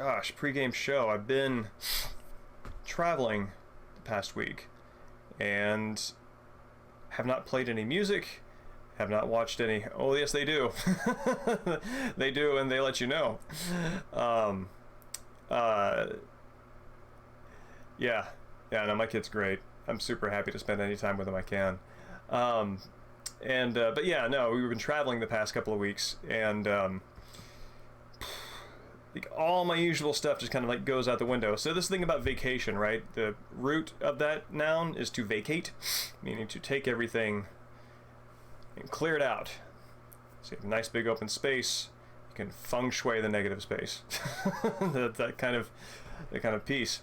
Gosh, pregame show. I've been traveling the past week and have not played any music, have not watched any. Oh, yes, they do. They do, and they let you know. Yeah, no, my kid's great. I'm super happy to spend any time with him I can. But yeah, no, we've been traveling the past couple of weeks, and like all my usual stuff just kind of like goes out the window. So this thing about vacation, right? The root of that noun is to vacate, meaning to take everything and clear it out. So you have a nice big open space. You can feng shui the negative space. that kind of piece.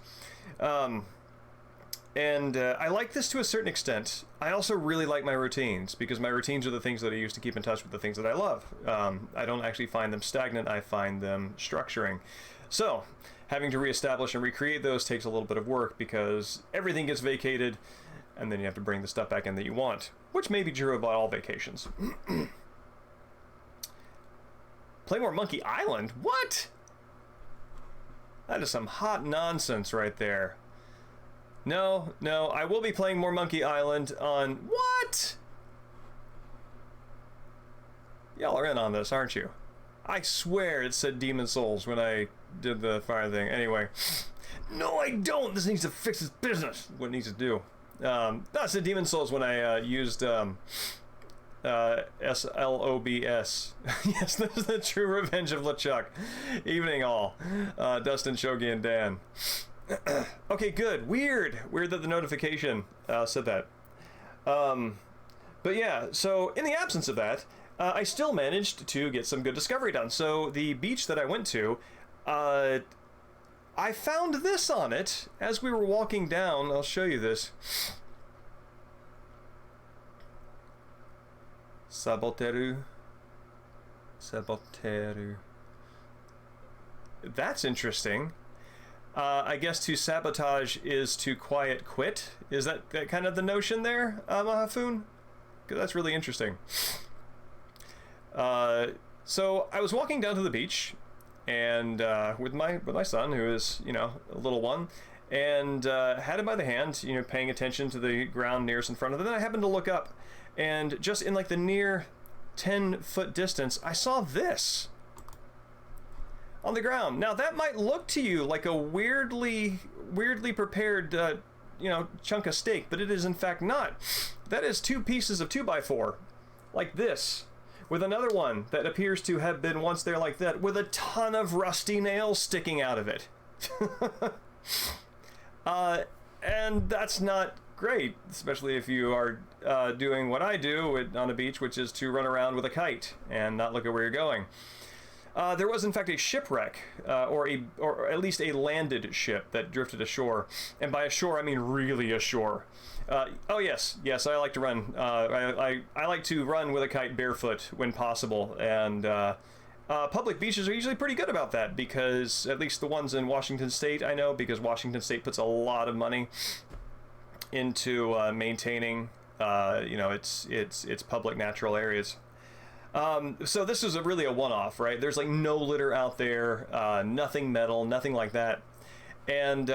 I like this to a certain extent. I also really like my routines, because my routines are the things that I use to keep in touch with the things that I love. I don't actually find them stagnant, I find them structuring. So, having to reestablish and recreate those takes a little bit of work, because everything gets vacated, and then you have to bring the stuff back in that you want, which may be true about all vacations. Play more Monkey Island? What? That is some hot nonsense right there. No, I will be playing more Monkey Island on... What? Y'all are in on this, aren't you? I swear it said Demon Souls when I did the fire thing. Anyway. No, I don't! This needs to fix its business! What it needs to do. No, it said Demon Souls when I used SLOBS. Yes, this is the true revenge of LeChuck. Evening all. Dustin, Shogi, and Dan. Okay, good. Weird that the notification said that. But yeah, so in the absence of that, I still managed to get some good discovery done. So the beach that I went to, I found this on it as we were walking down. I'll show you this. Saboteru. That's interesting. I guess to sabotage is to quiet quit. Is that kind of the notion there, Mahafun? Because that's really interesting. So I was walking down to the beach, and with my son, who is a little one, and had him by the hand, paying attention to the ground nearest in front of them. Then I happened to look up, and just in like the near 10-foot distance, I saw this on the ground. Now that might look to you like a weirdly prepared chunk of steak, but it is in fact not. That is 2 pieces of 2x4 like this, with another one that appears to have been once there like that, with a ton of rusty nails sticking out of it. And that's not great, especially if you are doing what I do on a beach, which is to run around with a kite and not look at where you're going. There was in fact a shipwreck, or at least a landed ship that drifted ashore, and by ashore I mean really ashore. Oh yes, I like to run. I like to run with a kite barefoot when possible, and public beaches are usually pretty good about that, because at least the ones in Washington State, I know, because Washington State puts a lot of money into maintaining, its public natural areas. So this is really a one-off, right? There's like no litter out there, nothing metal, nothing like that. And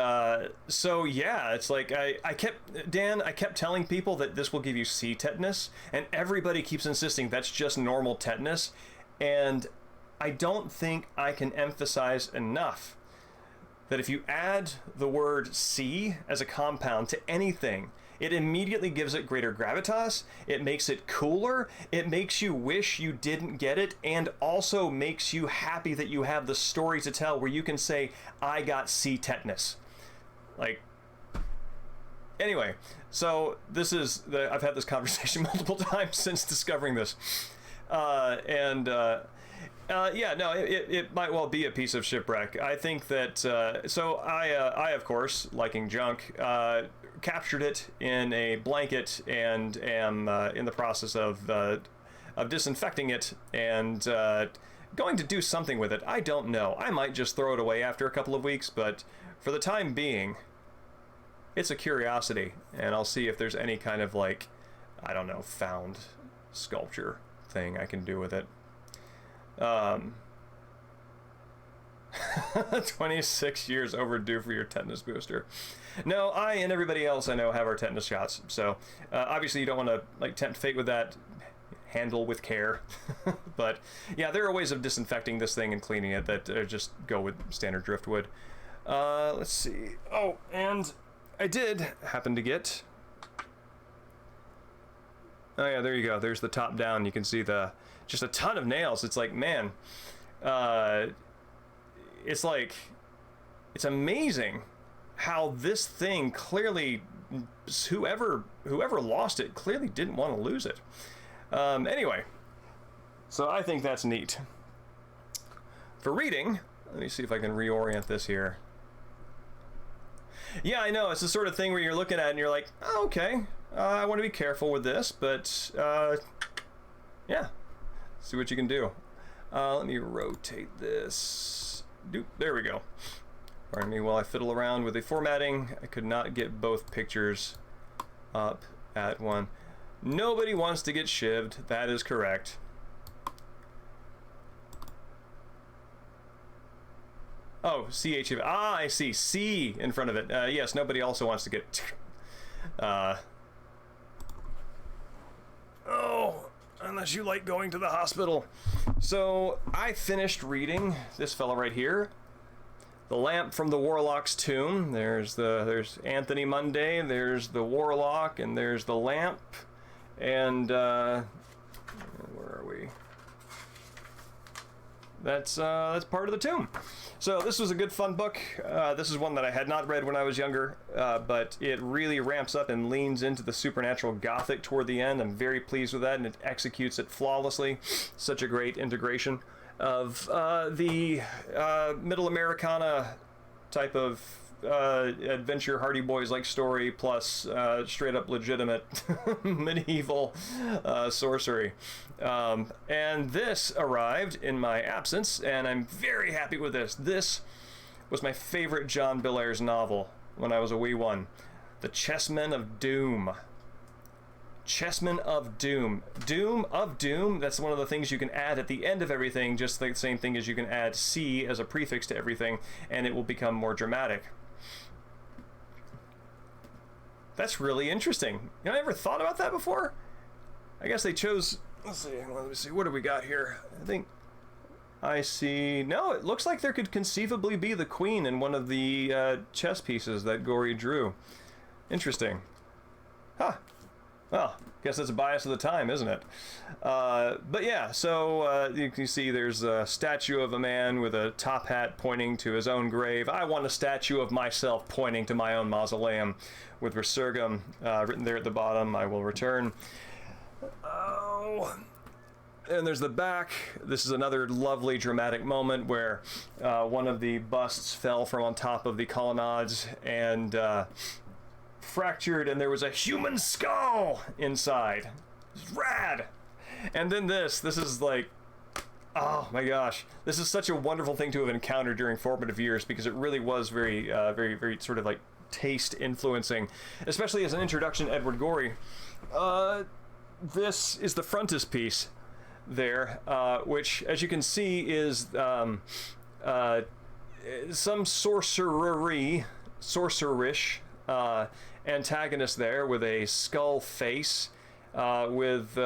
so yeah, it's like I kept telling people that this will give you sea tetanus, and everybody keeps insisting that's just normal tetanus. And I don't think I can emphasize enough that if you add the word sea as a compound to anything, it immediately gives it greater gravitas, it makes it cooler, it makes you wish you didn't get it, and also makes you happy that you have the story to tell where you can say, I got sea tetanus. Like, anyway, so I've had this conversation multiple times since discovering this. It might well be a piece of shipwreck. I think that, so I of course, liking junk, captured it in a blanket and am in the process of disinfecting it and going to do something with it. I don't know. I might just throw it away after a couple of weeks, but for the time being, it's a curiosity, and I'll see if there's any kind of found sculpture thing I can do with it. 26 years overdue for your tetanus booster. No, I and everybody else I know have our tetanus shots. So obviously you don't want to like tempt fate with that. Handle with care. But yeah, there are ways of disinfecting this thing and cleaning it that just go with standard driftwood. Let's see. Oh, and I did happen to get... Oh yeah, there you go. There's the top down. You can see just a ton of nails. It's like, man, it's like, it's amazing how this thing clearly, whoever lost it clearly didn't want to lose it. Anyway, so I think that's neat. For reading, let me see if I can reorient this here. Yeah, I know, it's the sort of thing where you're looking at it and you're like, oh, okay, I want to be careful with this, but yeah, see what you can do. Let me rotate this. Doop, there we go. Pardon me while I fiddle around with the formatting. I could not get both pictures up at one. Nobody wants to get shivved. That is correct. Oh, CH. Ah, I see. C in front of it. Yes, nobody also wants to get... Oh, unless you like going to the hospital. So, I finished reading this fella right here. The Lamp from the Warlock's Tomb. There's Anthony Monday, there's the Warlock, and there's the Lamp. And where are we? That's part of the tomb. So this was a good fun book. This is one that I had not read when I was younger, but it really ramps up and leans into the supernatural gothic toward the end. I'm very pleased with that, and it executes it flawlessly. Such a great integration of the middle Americana type of adventure Hardy Boys like story plus straight up legitimate medieval sorcery. And this arrived in my absence, and I'm very happy with this. This was my favorite John Bellairs novel when I was a wee one. The Chessmen of Doom. Chessmen of Doom. Doom of Doom, that's one of the things you can add at the end of everything, just the same thing as you can add C as a prefix to everything, and it will become more dramatic. That's really interesting. You know, I never thought about that before. I guess they chose... Let's see, what do we got here? I think I see... No, it looks like there could conceivably be the queen in one of the chess pieces that Gory drew. Interesting. Huh. Well, guess that's a bias of the time, isn't it? But yeah, so you can see there's a statue of a man with a top hat pointing to his own grave. I want a statue of myself pointing to my own mausoleum with Resurgam written there at the bottom. I will return. Oh, and there's the back. This is another lovely dramatic moment where one of the busts fell from on top of the colonnades and fractured, and there was a human skull inside. It's rad. And then this is like, oh my gosh, this is such a wonderful thing to have encountered during formative years, because it really was very very sort of like taste influencing, especially as an introduction to Edward Gorey. This is the frontispiece there, which, as you can see, is some sorcererish antagonist there with a skull face, with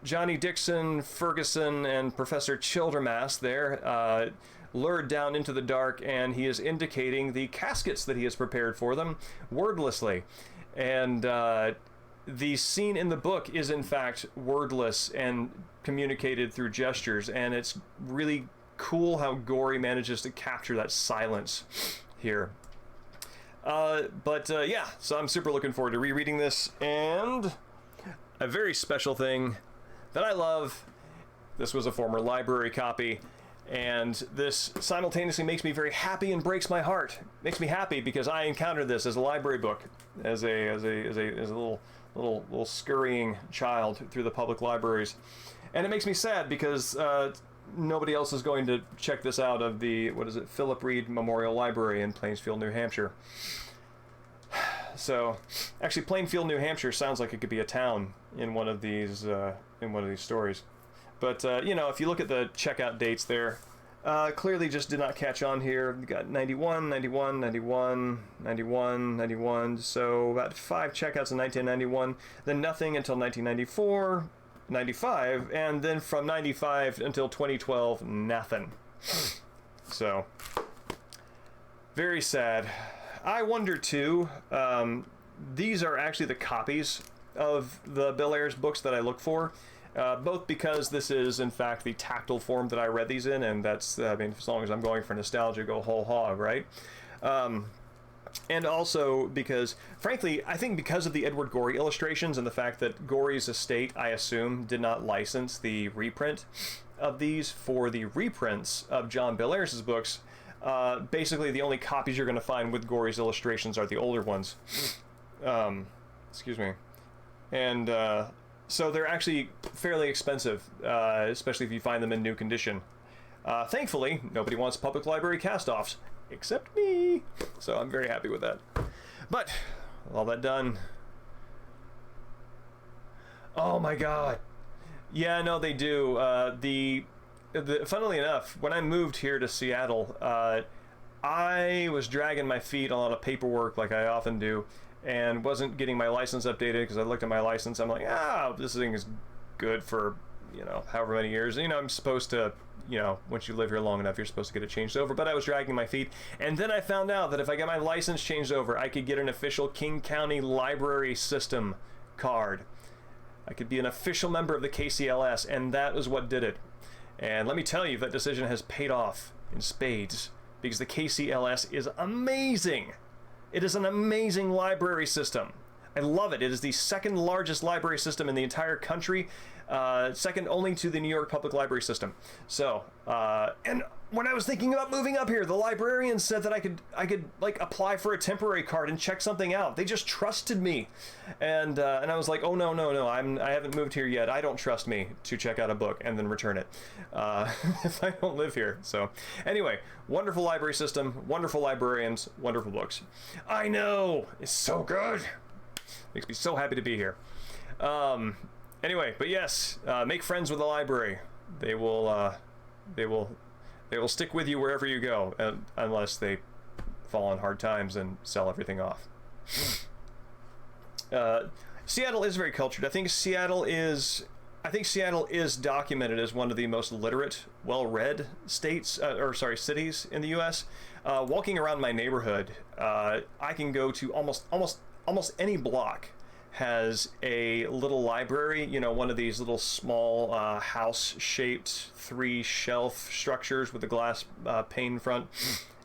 Johnny Dixon, Ferguson, and Professor Childermass there, lured down into the dark, and he is indicating the caskets that he has prepared for them wordlessly. And the scene in the book is in fact wordless and communicated through gestures, and it's really cool how Gorey manages to capture that silence here. Yeah, so I'm super looking forward to rereading this, and a very special thing that I love. This was a former library copy, and this simultaneously makes me very happy and breaks my heart. Makes me happy because I encountered this as a library book, as a little scurrying child through the public libraries, and it makes me sad because nobody else is going to check this out of the, Philip Reed Memorial Library in Plainsfield, New Hampshire. So, actually, Plainfield, New Hampshire sounds like it could be a town in one of these stories. But you know, if you look at the checkout dates there, Clearly just did not catch on here. We got 91, 91, 91, 91, 91. So about 5 checkouts in 1991. Then nothing until 1994, 95, and then from 95 until 2012, nothing. So, very sad. I wonder too, these are actually the copies of the Bellairs books that I look for. Both because this is, in fact, the tactile form that I read these in, and that's, I mean, as long as I'm going for nostalgia, go whole hog, right? And also because, frankly, I think because of the Edward Gorey illustrations and the fact that Gorey's estate, I assume, did not license the reprint of these for the reprints of John Bellairs' books, basically the only copies you're going to find with Gorey's illustrations are the older ones. Excuse me. And, so they're actually fairly expensive, especially if you find them in new condition. Thankfully, nobody wants public library cast-offs, except me. So I'm very happy with that. But, all that done. Oh my god. Yeah, no, they do. Funnily enough, when I moved here to Seattle, I was dragging my feet on a lot of paperwork like I often do, and wasn't getting my license updated because I looked at my license. I'm like, this thing is good for, you know, however many years. You know, I'm supposed to, you know, once you live here long enough, you're supposed to get it changed over. But I was dragging my feet. And then I found out that if I got my license changed over, I could get an official King County Library System card. I could be an official member of the KCLS, and that was what did it. And let me tell you, that decision has paid off in spades, because the KCLS is amazing. It is an amazing library system. I love it. It is the second largest library system in the entire country, second only to the New York Public Library System. So, and when I was thinking about moving up here, the librarian said that I could like apply for a temporary card and check something out. They just trusted me, and I was like, oh no, I haven't moved here yet. I don't trust me to check out a book and then return it if I don't live here. So, anyway, wonderful library system, wonderful librarians, wonderful books. I know, it's so good. Makes me so happy to be here. Anyway, but yes, make friends with the library. They will stick with you wherever you go, unless they fall on hard times and sell everything off. Seattle is very cultured. I think Seattle is documented as one of the most literate, well-read cities in the U.S. Walking around my neighborhood, I can go to almost any block has a little library, you know, one of these little small house-shaped 3-shelf structures with a glass pane front,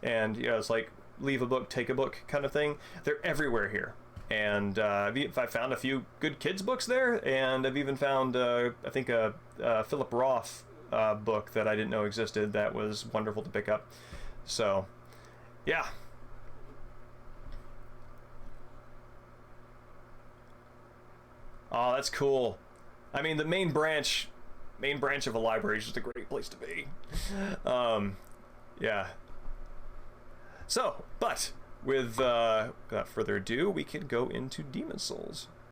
and you know, it's like leave a book, take a book kind of thing. They're everywhere here, and I found a few good kids books there, and I've even found I think a Philip Roth book that I didn't know existed that was wonderful to pick up. So, yeah. Oh, that's cool. I mean, the main branch of a library is just a great place to be. Yeah. So, but with without further ado, we can go into Demon Souls.